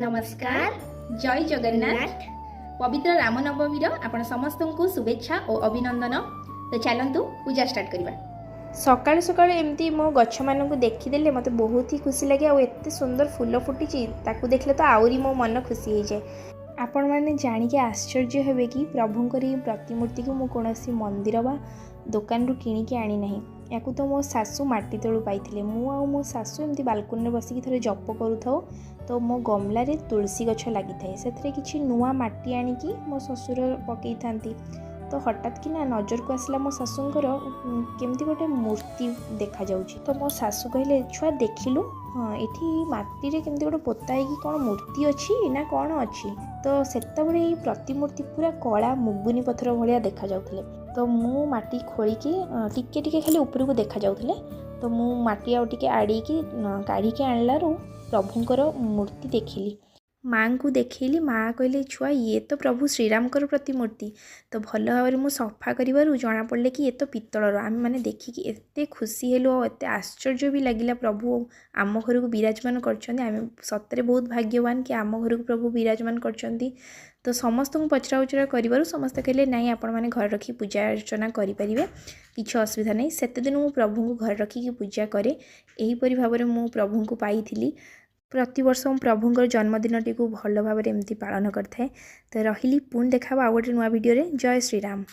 नमस्कार। जय जगन्नाथ। पवित्र रामनवमी आपण समस्त को शुभेच्छा और अभिनंदन। तो चलतु पूजा स्टार्ट करवा। सकाळु सकाळु एमती मो गछ मानक देखीदेले मते बहुत ही खुशी लगे और एते सुंदर फूल फुटी ताकू देखले तो आउरी मो मन खुशी हो जाए। आपण मैंने जानिके आश्चर्य हेबे कि प्रभुंकर प्रतिमूर्ति को मु कोनोसी मंदिर बा दुकान रु किणिकी आनी नहीं। याकू तो मो सासू माटी तलु पाइथिले। मु आ मो सासू एमती बालकनी रे बसिकी थरे जप करूथाओ तो मो गमला रे तुलसी गछ लागि थाए सेथरे किछि नुआ माटी आनिकी मो ससुर पकई थांती। तो हठात कि ना नजर को आसला मो सासूंकर केमती गोटे मूर्ति देखा जाउछि। तो मो सासू कहले छुआ देखिलु एठी माटी रे केमती गोटे पोता है कि कौन मूर्ति अच्छी ना कौन अच्छी। तो सेता बड़े ये प्रतिमूर्ति पूरा कला मुगुनी पत्थर भलिया देखा जाउथिले। तो मु माटी खोलिकी टिके टिके खाली ऊपर को देखा जाउथिले। तो मु माटी आउ टिके आड़ी की काढ़ी के आणलारू प्रभुंकर मूर्ति देखिली। माँ को देखली। माँ कहले छुआ ये तो प्रभु श्रीरामकर प्रतिमूर्ति। तो भल भाव में सफा कर जना पड़े कि ये तो पित्तलर। आम मैंने देखिकी एते खुशी हेलु और एते आश्चर्य भी लगिला प्रभु आम घर को विराजमान करछन्ती। आम सतरे बहुत भाग्यवान कि आम घर को प्रभु विराजमान करछन्ती। तो समस्त को पचरा उचरा कर समस्त कहले नाई आपण मैंने घर रखी पूजा अर्चना करें किसी असुविधा नहीं। सेते दिन मु प्रभु को घर रखिकी पूजा करे। एहीपरि भाव में मु प्रभु को पाई प्रतिवर्ष प्रभुंर जन्मदिन टी भल भाव एमती पालन करते। तो रही पुणी देखा आउ गोटे नुआ वीडियो रे। जय श्रीराम।